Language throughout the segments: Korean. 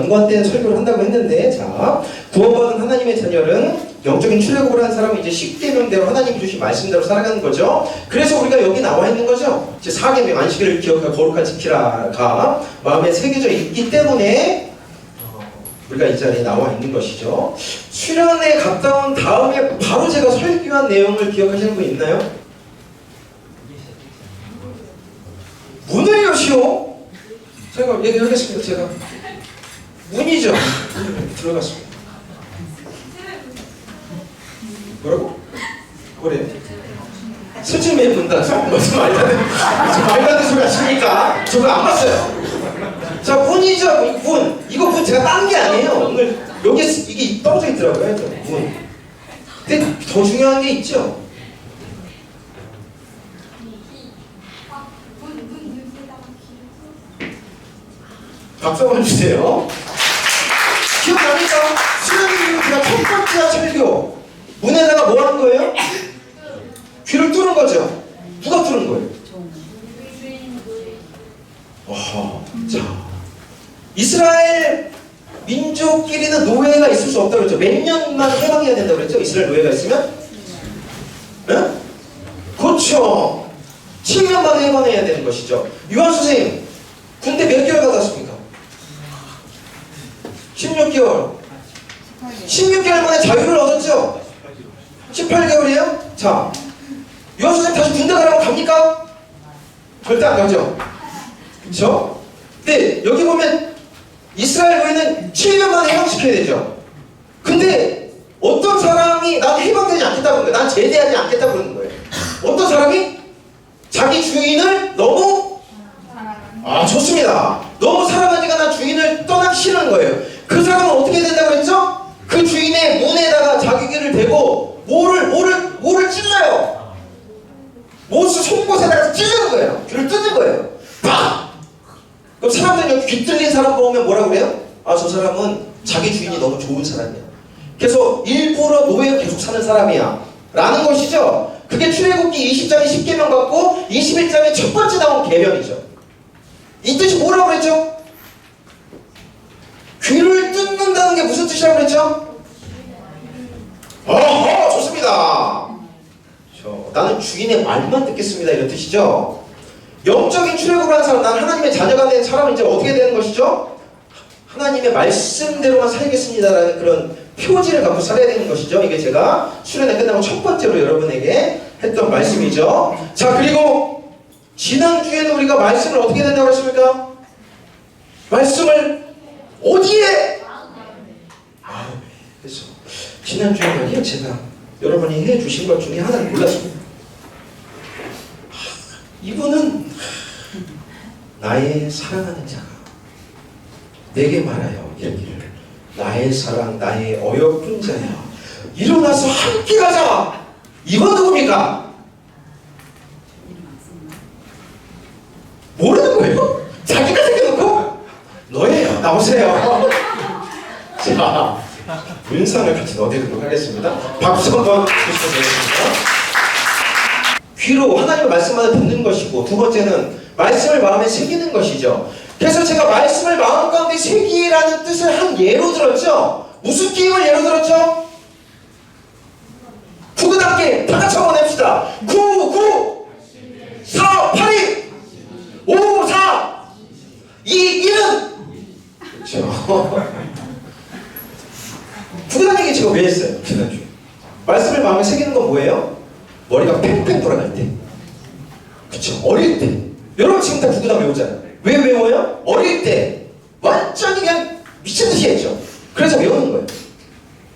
연관된 설교를 한다고 했는데, 자, 구원받은 하나님의 자녀는 영적인 출애굽을 한 사람은 이제 10계명대로 하나님이 주신 말씀대로 살아가는 거죠. 그래서 우리가 여기 나와 있는 거죠. 이제 4계명, 안식일을 기억하고 거룩한 지키라가 마음에 새겨져 있기 때문에 우리가 이 자리에 나와 있는 것이죠. 수련회 갔다 온 다음에 바로 제가 설교한 내용을 기억하시는 분 있나요? 문을 여시오. 제가 얘기하겠습니다. 제가 문이죠. 들어갔습니다. 뭐라고? 뭐래요? 스즈메 문단. 무슨 말도 안 되는 소리 하십니까? 저거 안 봤어요. 자, 문이죠. 문. 이거 문 제가 딴 게 아니에요. 오늘 여기 이게 떨어져 있더라고요. 문. 근데 더 중요한 게 있죠. 박수 한번 주세요. 기억납니까? 수련회 제가 첫 번째 설교. 문에다가 뭐 하는 거예요? 귀를 뚫는 거죠. 누가 뚫는 거예요? 자, 이스라엘 민족끼리는 노예가 있을 수 없다고 그랬죠. 몇 년만 해방해야 된다고 그랬죠. 이스라엘 노예가 있으면? 네? 그렇죠. 7년 만에 해방해야 되는 것이죠. 유한 선생님, 군대 몇 개월 받았습니까? 16개월. 16개월 만에 자유를 얻었죠? 18개월이에요? 자, 유한 선생님 다시 군대 가라고 갑니까? 절대 안 가죠? 그쵸? 근데 여기 보면 이스라엘 노예는 7년 만에 해방시켜야 되죠? 근데 어떤 사람이 난 해방되지 않겠다고 그러는 거예요. 난 제대하지 않겠다고 그러는 거예요. 어떤 사람이 자기 주인을 너무 좋습니다. 너무 사랑하니까 난 주인을 떠나기 싫은 거예요. 그 사람은 어떻게 된다고 그랬죠? 그 주인의 문에다가 자기 귀를 대고 뭐를 찔러요. 못을 송곳에다가 찔르는 거예요. 귀를 뜯는 거예요. 팍! 그럼 사람들이 여기 귀 뚫린 사람 보면 뭐라고 그래요? 저 사람은 자기 주인이 너무 좋은 사람이야. 그래서 일부러 노예로 계속 사는 사람이야. 라는 것이죠. 그게 출애굽기 20장의 10계명 같고 21장의 첫 번째 나온 계명이죠. 이 뜻이 뭐라고 그랬죠? 귀를 뜯는다는 게 무슨 뜻이라고 그랬죠? 좋습니다. 나는 주인의 말만 듣겠습니다. 이런 뜻이죠. 영적인 출애굽을 한 사람, 난 하나님의 자녀가 된 사람은 이제 어떻게 되는 것이죠? 하나님의 말씀대로만 살겠습니다라는 그런 표지를 갖고 살아야 되는 것이죠. 이게 제가 수련회 끝나고 첫 번째로 여러분에게 했던 말씀이죠. 자, 그리고 지난주에는 우리가 말씀을 어떻게 된다고 했습니까? 말씀을 어디에? 그래서 지난주에 말이요, 제가 여러분이 해주신 것 중에 하나를 골랐습니다. 이분은 나의 사랑하는 자가 내게 말하여 이르기를 나의 사랑, 나의 어여쁜 자야, 일어나서 함께 가자. 이건 누굽니까? 모르는 거예요? 자기가 생겨놓고 너예요. 나오세요. 자, 문상을 같이 넣어드리도록 하겠습니다. 박수 한번 주시면 되겠습니다. 귀로 하나님의 말씀만을 듣는 것이고, 두 번째는 말씀을 마음에 새기는 것이죠. 그래서 제가 말씀을 마음 가운데 새기라는 뜻을 한 예로 들었죠. 무슨 게임을 예로 들었죠? 구구단 게임. 다 같이 한번 해봅시다. 9, 9, 4, 8, 2, 5, 4, 2, 1은 그렇죠. 구구단 얘기 제가 왜 했어요? 지난주에 말씀을 마음에 새기는 건 뭐예요? 머리가 팽팽 돌아갈 때, 그쵸? 어릴 때. 여러분 지금 다 구구단 외우잖아요. 왜 외워요? 어릴 때 완전히 그냥 미친듯이 했죠. 그래서 외우는 거예요.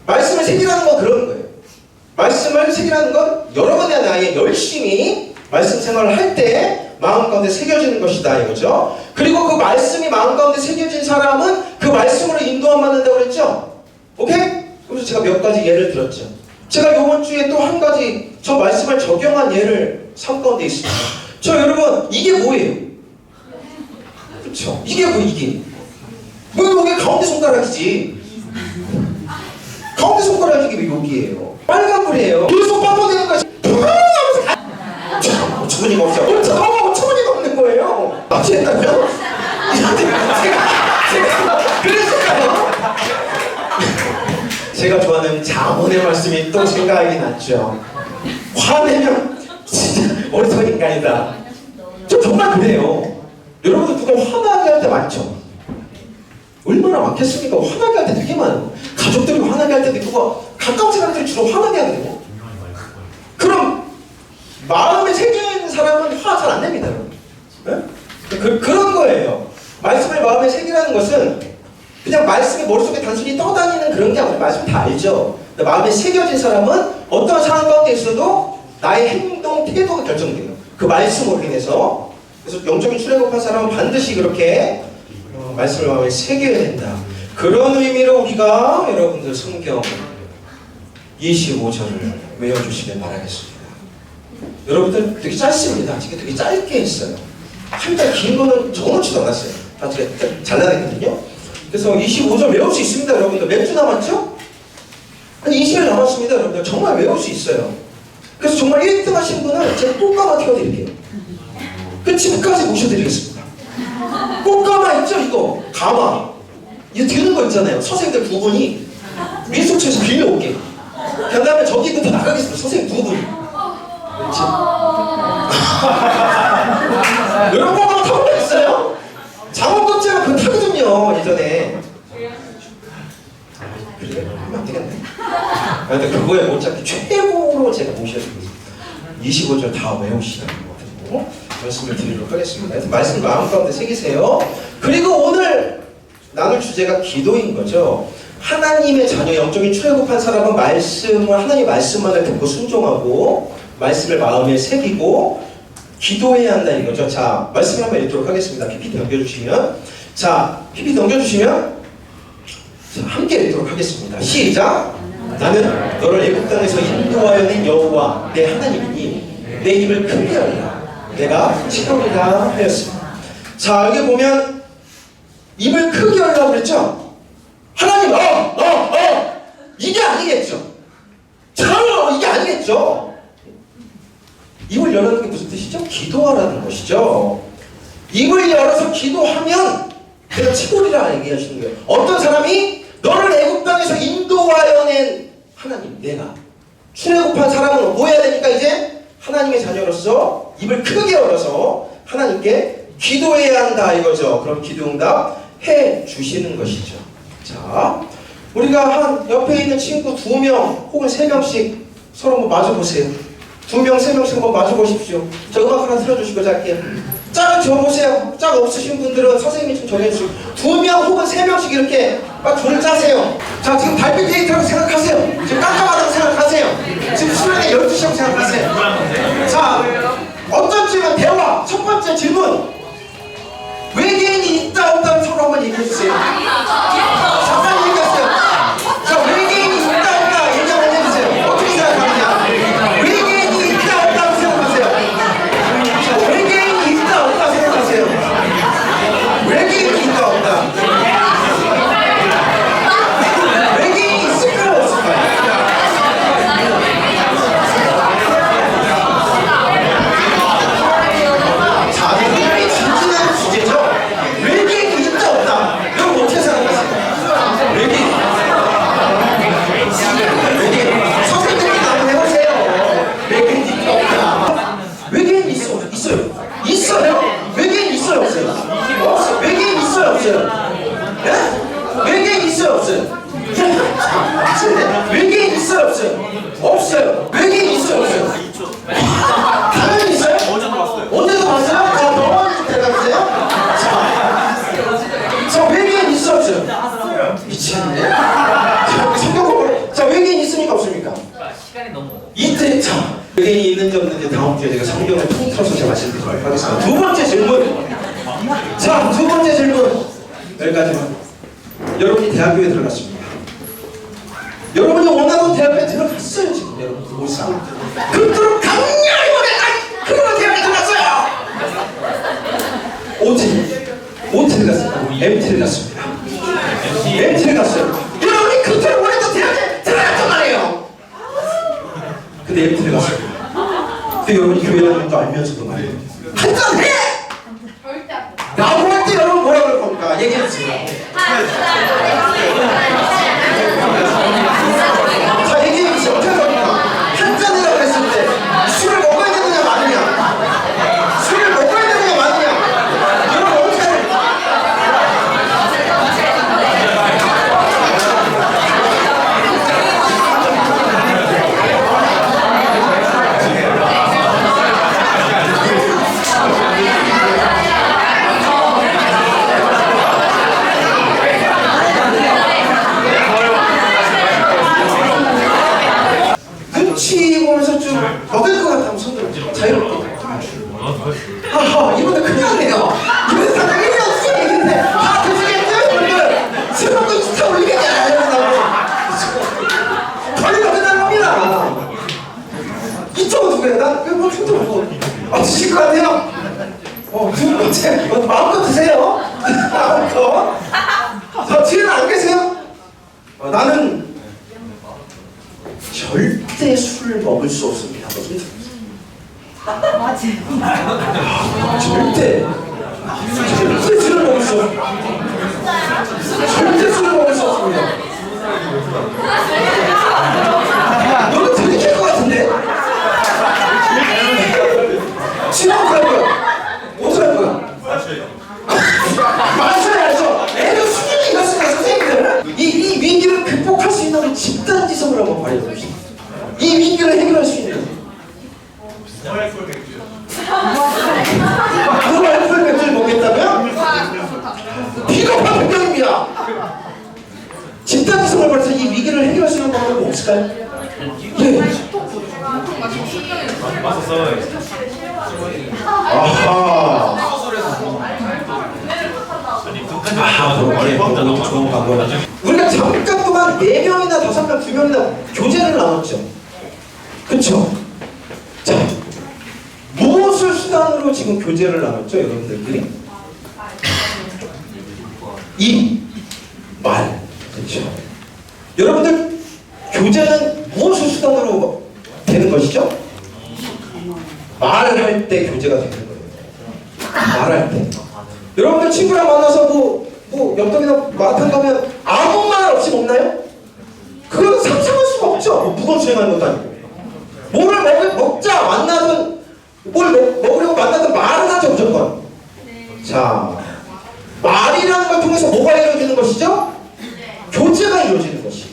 말씀을 새기라는 건 그런 거예요. 말씀을 새기라는 건 여러분의 나이에 열심히 말씀 생활을 할 때 마음 가운데 새겨지는 것이다 이거죠. 그리고 그 말씀이 마음 가운데 새겨진 사람은 그 말씀으로 인도함 받는다고 그랬죠. 오케이? 그래서 제가 몇 가지 예를 들었죠. 제가 이번 주에 또 한 가지 저 말씀을 적용한 예를 삶 가운데 있습니다. 저 여러분 이게 뭐예요? 그쵸? 이게 뭐 이게? 뭐 이게 가운데 손가락이지. 가운데 손가락이 왜 여기예요? 빨간불이에요. 계속 뻔뻔대는 거지. 어처구니가 없죠. 어처구니가 없는 거예요. 어찌 했다고요? 제가 그랬을까요? 제가 좋아하는 잠언의 말씀이 또 생각이 났죠. 화내면 진짜 어리석은 인간이다. 저 정말 그래요. 여러분들 누가 화나게 할 때 많죠? 얼마나 많겠습니까? 화나게 할 때 되게 많아요. 가족들이 화나게 할 때 누가 가까운 사람들이 주로 화나게 하거든요. 그럼 마음에 새긴 사람은 화 잘 안 냅니다. 네? 그런 거예요. 말씀을 마음에 새기라는 것은 그냥 말씀이 머릿속에 단순히 떠다니는 그런 게 아니라 말씀 다 알죠. 마음에 새겨진 사람은 어떤 상황 가운데 있어도 나의 행동, 태도가 결정돼요. 그 말씀으로 인해서. 그래서 영적인 출애굽한 사람은 반드시 그렇게 말씀을 마음에 새겨야 된다. 그런 의미로 우리가 여러분들 성경 25절을 외워주시길 바라겠습니다. 여러분들 되게 짧습니다. 지금 되게 짧게 했어요. 한 달 긴 거는 적어놓지도 않았어요. 다 제가 잘라냈거든요. 그래서 25절 외울 수 있습니다. 여러분들 몇 주 남았죠? 한 20일 남았습니다. 여러분들 정말 외울 수 있어요. 그래서 정말 1등 하신 분은 제가 꽃가마 띄워드릴게요. 그 집까지 모셔드리겠습니다. 꽃가마 있죠? 이거 가마 이거 드는 거 있잖아요. 선생님들 두 분이 민속촌에서 빌려올게. 그 다음에 저기부터 나가겠습니다. 선생님 두 분이. 그렇지? 여러분 꽃가마 타본 적 있어요? 장원급제가 그거 타거든요. 예전에. 그래? 하면 안 되겠네. 근데 그거에 못 잡기 최고로 제가 모셔드리겠습니다. 25절 다 외우시라고 말씀을 드리도록 하겠습니다. 그래서 말씀 마음 가운데 새기세요. 그리고 오늘 나눌 주제가 기도인 거죠. 하나님의 자녀, 영적인 출애굽한 사람은 하나님의 말씀만을 듣고 순종하고 말씀을 마음에 새기고 기도해야 한다 이거죠. 자, 말씀을 한번 읽도록 하겠습니다. PPT 넘겨주시면. 자, PPT 넘겨주시면 자, 함께 읽도록 하겠습니다. 시작! 나는 너를 애굽 땅에서 인도하여 낸 여호와 내 하나님이니 내 입을 크게 하리라. 내가 치료리라 하였습니다. 자, 여기 보면 입을 크게 하려고 그랬죠? 하나님, 이게 아니겠죠? 이게 아니겠죠? 입을 열라는 게 무슨 뜻이죠? 기도하라는 것이죠. 입을 열어서 기도하면 내가 치료리라 얘기하시는 거예요. 어떤 사람이 너를 애굽 땅에서 인도하여 낸 하나님, 내가 출애굽한 사람은 뭐 해야 되니까 이제 하나님의 자녀로서 입을 크게 열어서 하나님께 기도해야 한다 이거죠. 그럼 기도응답 해 주시는 것이죠. 자, 우리가 한 옆에 있는 친구 2명 혹은 3명씩 서로 한번 마주보세요. 2명, 3명씩 한번 마주보십시오. 저 음악 하나 틀어주시고 짧게. 짝을 줘보세요. 짝 없으신 분들은 선생님이 좀 정해주시고 2명 혹은 3명씩 이렇게 막 줄을 짜세요. 자, 지금 달빛 데이트라고 생각하세요. 지금 깜깜하다고 생각하세요. 지금 수련회 12시라고 생각하세요. 자, 어떤 질문, 대화. 첫 번째 질문. 외계인이 있다 없다 서로 한번 얘기해주세요. 잠깐 얘기하세요. 자, 외계인이 있다 없다 얘기 한번 해주세요. 어떻게 생각하느냐. 외계인이 있다 없다고 생각하세요. 자, 외계인이 있다 없다 생각하세요. 외계인이 있다 없다. 외계인이 있을까요 없을까요? 자, 굉장히 진지한 주제죠. 외계인이 있다 없다. 여러분 어떻게 생각하세요? 외계인. 선생님들이 한번 해보세요. 외계인이 있다 없다. 외계인이 있어요. 외계인 있어요 없어요? 없어요. 외계인 있어요 없어요? 예? 외계인 있어요 없어요? 외계인 있어요 없어요? 없어요. 외계인 있어요 없어요? 당연히 있어요? 언제도 봤어요? 자, 병원 좀 대답해주세요. 자, 외계인 있어요 없어요? 미치겠네. 성경 공부. 자, 외계인 있습니까 없습니까? 시간이 너무 이때 자, 외계인이 있는지 없는지 다음 주에 제가 성경을 통틀어서 제가 말씀드리도록 하겠습니다. 두 번째 질문. 자, 두 번째 질문. 여기까지만. 여러분이 대학교에 들어갔습니다. 여러분이 원하던 대학교에 들어갔어요 지금. 여러분 모사. 그토록 강렬히 원했던 그런 대학에 들어갔어요. OT를 갔어요. MT를 갔습니다. MT를 갔어요. 여러분이 그토록 원했던 대학에 들어갔단 말이에요. 근데 MT를 갔어요. 근데 여러분이 교회 다니는 거 알면서도 말이에요. 한잔 해! 라고 할 때 여러분 뭐라 그럴 겁니까? 얘기해주세요. 술을 먹을 수 없습니다. 맞지? 절대 술을 먹을 수 없습니다. 절대 술을 먹을 수 없습니다. 너는 들킬 것 같은데? 지금 어떻게 할 거야? 어떻게 할 거야? 마셔야죠. 애들 수준이 이렇습니다, 선생님들. 이 위기를 극복할 수 있는 우리 집단지성을 한번 발휘해 봅시다. 이 위기를 해결할 수 있는 노알콜 맥주를 먹겠다면? 비겁한 변명입니다. 집단지성을 발휘해서 이 위기를 해결할 수 있는 방법은 없을까요? 예. 아하. 너무 좋은 방법이죠. 우리가 잠깐 동안 4명이나 5명, 2명이나 교재를 나눴죠. 그쵸? 자, 무엇을 수단으로 지금 교재를 나눴죠, 여러분들끼리? 말. 그쵸? 여러분들, 교재는 무엇을 수단으로 되는 것이죠? 말을 할 때 교재가 되는 거예요. 말할 때. 여러분들 친구랑 만나서 뭐 엽떡이나 마라탕 가면 아무 말 없이 먹나요? 그건 상상할 수가 없죠. 뭐 무거운 수행하는 것도 아니고. 뭐를 먹자 만나든 뭘 먹으려고 만나든 말은 하죠, 무조건. 자, 말이라는 걸 통해서 뭐가 이루어지는 것이죠? 교제가 이루어지는 것이.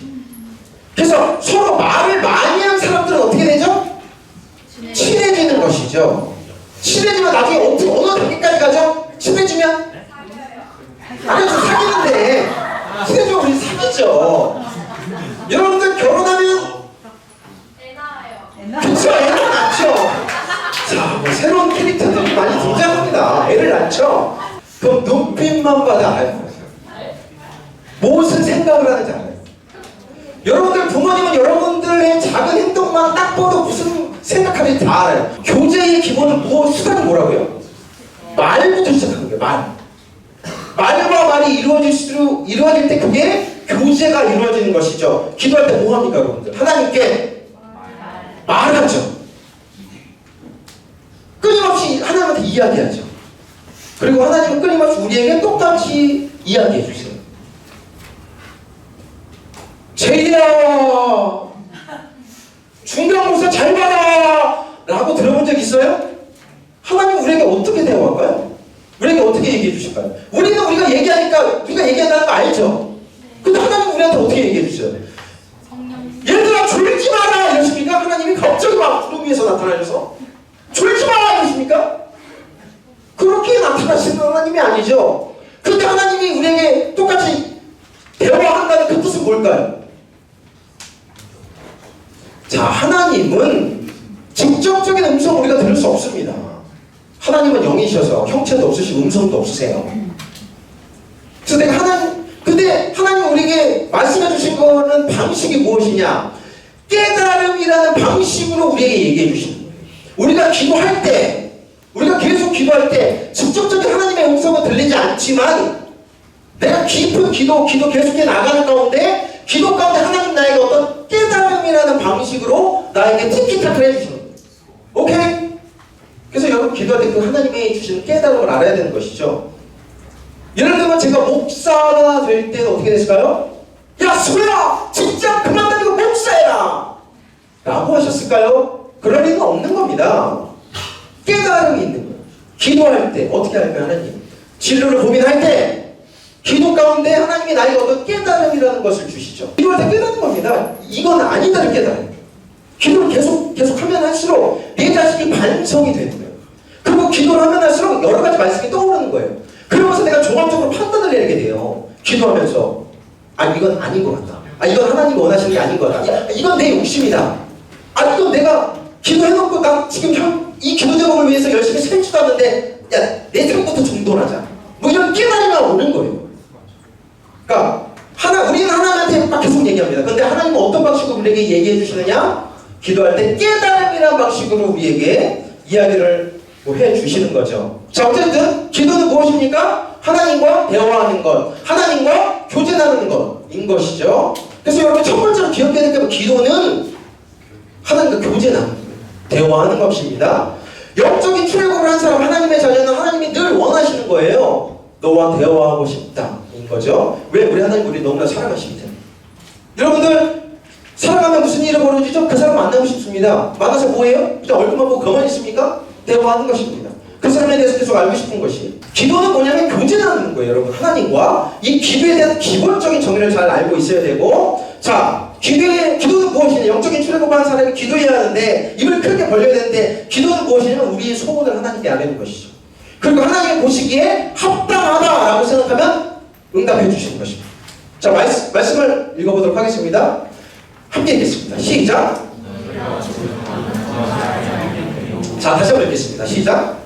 그래서 서로 말을 많이 하는 사람들은 어떻게 되죠? 친해지는 것이죠. 친해지면 나중에 어느 단계까지 가죠? 친해지면? 아니, 저 사귀는데 친해지면 우리 사귀죠. 여러분들 결혼하면 그쵸, 애를 낳죠. 자, 뭐 새로운 캐릭터들이 많이 등장합니다. 애를 낳죠. 그럼 눈빛만 봐도 알아요. 무슨 생각을 하는지 알아요. 여러분들 부모님은 여러분들의 작은 행동만 딱 봐도 무슨 생각하는지 다 알아요. 교제의 기본은 수단이 뭐라고요? 말부터 시작하는 거예요. 말과 말이 이루어질 때 그게 교제가 이루어지는 것이죠. 기도할 때 뭐 합니까, 여러분들? 하나님께 말하죠. 끊임없이 하나님한테 이야기하죠. 그리고 하나님은 끊임없이 우리에게 똑같이 이야기해 주세요. 제이야, 중간고사 잘 봐라 라고 들어본 적 있어요? 하나님은 우리에게 어떻게 대화할까요? 우리에게 어떻게 얘기해 주실까요? 우리가 얘기하니까 우리가 얘기한다는 거 알죠? 근데 하나님은 우리한테 어떻게 얘기해 주셔요? 얘들아 졸지 마라 이러십니까? 하나님이 갑자기 막 구름 위에서 나타나셔서 졸지 마라 이러십니까? 그렇게 나타나시는 하나님이 아니죠. 근데 하나님이 우리에게 똑같이 대화한다는 그 뜻은 뭘까요? 자, 하나님은 직접적인 음성을 우리가 들을 수 없습니다. 하나님은 영이셔서 형체도 없으시고 음성도 없으세요. 그래서 근데 하나님 우리에게 말씀해 주신 거는 방식이 무엇이냐? 깨달음이라는 방식으로 우리에게 얘기해 주시는 거예요. 우리가 기도할 때, 우리가 계속 기도할 때 직접적인 하나님의 음성은 들리지 않지만 내가 깊은 기도 계속해 나가는 가운데 기도 가운데 하나님 나에게 어떤 깨달음이라는 방식으로 나에게 티키타카를 해주시는 거예요. 오케이? 그래서 여러분 기도할 때 그 하나님이 주시는 깨달음을 알아야 되는 것이죠. 예를 들면 제가 목사가 될 때는 어떻게 됐을까요? 야 수야 진짜 그만 다니고 목사해라 라고 하셨을까요? 그럴 리는 없는 겁니다. 깨달음이 있는 거예요. 기도할 때 어떻게 할까요? 하나님 진로를 고민할 때 기도 가운데 하나님이 나에게 어떤 깨달음이라는 것을 주시죠. 기도할 때 깨닫는 겁니다. 이건 아니다를 깨달아요. 기도를 계속하면 할수록 내 자신이 반성이 되는 거예요. 그리고 기도를 하면 할수록 여러 가지 말씀이 떠오르는 거예요. 그러면서 내가 종합적으로 판단을 내게 돼요. 기도하면서 이건 아닌 것 같다. 이건 하나님이 원하시는 게 아닌 것 같다. 이건 내 욕심이다. 이건 내가 기도해놓고 나 지금 이 기도 제목을 위해서 열심히 살지도 않는데 내 삶부터 중돌하자. 뭐 이런 깨달음이 오는 거예요. 그러니까 우리는 하나님한테 막 계속 얘기합니다. 근데 하나님은 어떤 방식으로 우리에게 얘기해 주시느냐? 기도할 때 깨달음이라는 방식으로 우리에게 이야기를 해 주시는 거죠. 자, 어쨌든 기도는 무엇입니까? 하나님과 대화하는 것, 하나님과 교제 나누는 것인 것이죠. 그래서 여러분 첫 번째로 기억해야 될 게 기도는 하나님과 교제 나누는 거예요. 대화하는 것입니다. 영적인 출애굽을 한 사람, 하나님의 자녀는 하나님이 늘 원하시는 거예요. 너와 대화하고 싶다. 인 거죠. 왜? 우리 하나님 우리 너무나 사랑하시기 때문에. 여러분들 살아가면 무슨 일이 벌어지죠? 그 사람 만나고 싶습니다. 만나서 뭐예요? 그냥 얼굴만 보고 가만히 있습니까? 대화하는 것입니다. 그 사람에 대해서 계속 알고 싶은 것이. 기도는 뭐냐면 교제 나누는 거예요, 여러분. 하나님과 이 기도에 대한 기본적인 정의를 잘 알고 있어야 되고, 자, 기도는 무엇이냐? 영적인 출애굽한 사람이 기도해야 하는데 입을 크게 벌려야 되는데, 기도는 무엇이냐면 우리의 소원을 하나님께 아뢰는 것이죠. 그리고 하나님이 보시기에 합당하다라고 생각하면 응답해 주시는 것입니다. 자, 말씀을 읽어보도록 하겠습니다. 함께 읽겠습니다. 시작. 자, 다시 한번 읽겠습니다. 시작.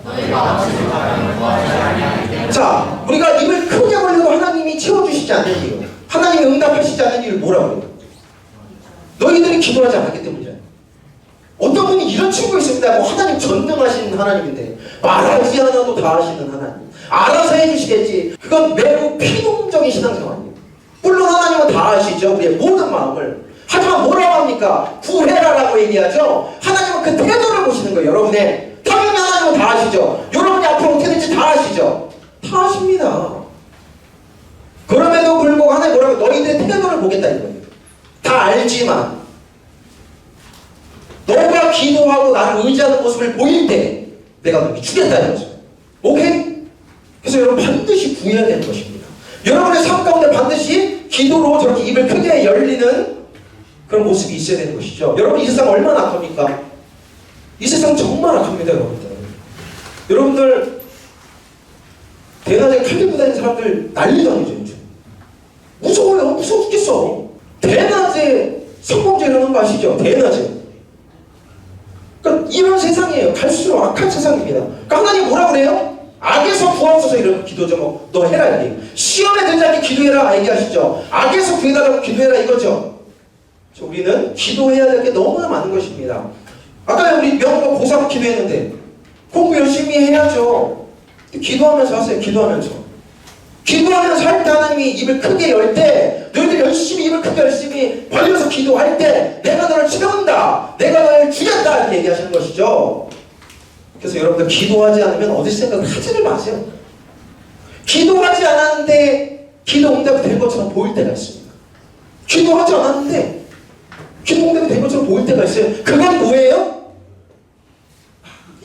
자, 우리가 입을 크게 벌려도 하나님이 채워주시지 않는 이유, 하나님이 응답하시지 않는 이유를 뭐라고 해요? 너희들이 기도하지 않았기 때문이잖아요. 어떤 분이 이런 친구가 있습니다. 뭐 하나님 전능하신 하나님인데 말하지 않아도 다 하시는 하나님, 알아서 해주시겠지. 그건 매우 피동적인 신앙생활이에요. 물론 하나님은 다 아시죠, 우리의 모든 마음을. 하지만 뭐라고 합니까? 구해라라고 얘기하죠. 하나님은 그 태도를 보시는 거예요. 여러분의 당연히 하나님은 다 아시죠. 여러분이 앞으로 어떻게 될지 다 아시죠. 다 아십니다. 그럼에도 불구하고 하나님 뭐라고, 너희들의 태도를 보겠다 이거예요. 다 알지만 너가 기도하고 나를 의지하는 모습을 보일 때 내가 너희 주겠다 이거죠. 오케이? 그래서 여러분 반드시 구해야 되는 것입니다. 여러분의 삶 가운데 반드시 기도로 저렇게 입을 크게 열리는 그런 모습이 있어야 되는 것이죠. 여러분 이 세상 얼마나 악합니까? 이 세상 정말 악합니다, 여러분들. 여러분들 대낮에 칼 들고 다니는 사람들 난리 나죠, 요즘. 무서워요. 무서워 죽겠어. 대낮에 성범죄 일어나는 거 아시죠? 대낮에. 그러니까 이런 세상이에요. 갈수록 악한 세상입니다. 그러니까 하나님 뭐라 그래요? 악에서 구하소서 이런 기도죠. 뭐 너 해라 이게. 시험에 들지 않게 기도해라 얘기하시죠. 악에서 구해달라고 기도해라 이거죠. 우리는 기도해야 될 게 너무나 많은 것입니다. 아까 우리 명과 고3 기도했는데 공부 열심히 해야죠. 기도하면서 하세요. 기도하면서 할 때 하나님이 입을 크게 열 때, 너희들 열심히 입을 크게 열심히 벌려서 기도할 때 내가 너를 채운다, 내가 너를 주겠다 이렇게 얘기하시는 것이죠. 그래서 여러분들 기도하지 않으면 얻을 생각을 하지를 마세요. 기도하지 않았는데 기도 응답이 된 것처럼 보일 때가 있습니다. 기도하지 않았는데 기도 응답이 된 것처럼 보일 때가 있어요. 그건 뭐예요?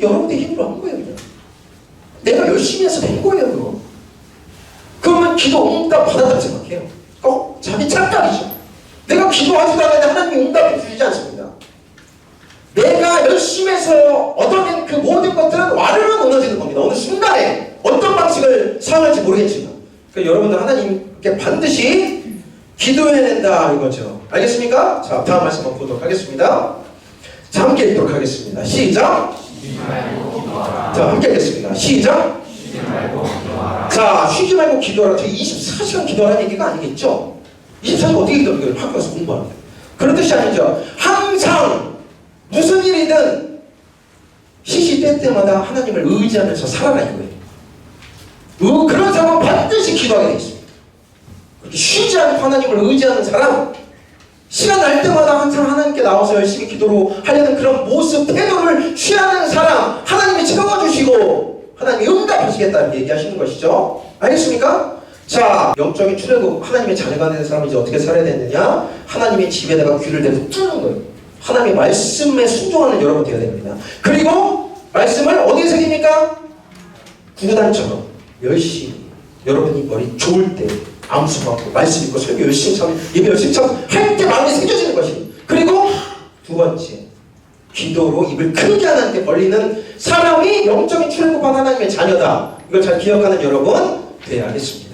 여러분의 힘으로 한 거예요. 그냥. 내가 열심히 해서 된 거예요. 그거. 그러면 기도 응답 받았다고 생각해요. 자기 착각이죠. 내가 기도하지도 않았는데 하나님이 응답해 주시지 않습니다. 내가 열심히 해서 얻어낸 그 모든 것들은 와르르 무너지는 겁니다. 어느 순간에 어떤 방식을 사용할지 모르겠지만. 그러니까 여러분들 하나님께 반드시 기도해야 된다 이거죠. 알겠습니까? 자, 다음 말씀 한번 보도록 하겠습니다. 자, 함께 읽도록 하겠습니다. 시작. 자, 함께 읽겠습니다. 시작. 자, 쉬지 말고 기도하라. 저 24시간 기도하라는 얘기가 아니겠죠? 24시간 어떻게 기도하는 거예요? 학교 가서 공부하는 거예요. 그런 뜻이 아니죠. 항상 무슨 일이든 시시때 때마다 하나님을 의지하면서 살아라 이거예요. 그런 사람은 반드시 기도하게 되어 있습니다. 그렇게 쉬지 않고 하나님을 의지하는 사람, 시간 날 때마다 항상 하나님께 나와서 열심히 기도로 하려는 그런 모습, 태도를 취하는 사람, 하나님이 채워주시고 하나님이 응답하시겠다 이렇게 얘기하시는 것이죠. 알겠습니까? 자, 영적인 출애굽, 하나님의 자녀가 되는 사람이 이제 어떻게 살아야 되느냐? 하나님의 집에다가 귀를 대고 뚫는 거예요. 하나님의 말씀에 순종하는 여러분 되어야 됩니다. 그리고 말씀을 어디에 새깁니까? 구구단처럼 열심히 여러분이 머리 좋을 때 암수 받고 말씀 읽고 설교 열심히 참 예배 열심히 참 할 때 마음에 새겨지는 것이. 그리고 두 번째, 기도로 입을 크게 하나님께 벌리는 사람이 영적인 출애굽한 하나님의 자녀다. 이걸 잘 기억하는 여러분 되어야겠습니다.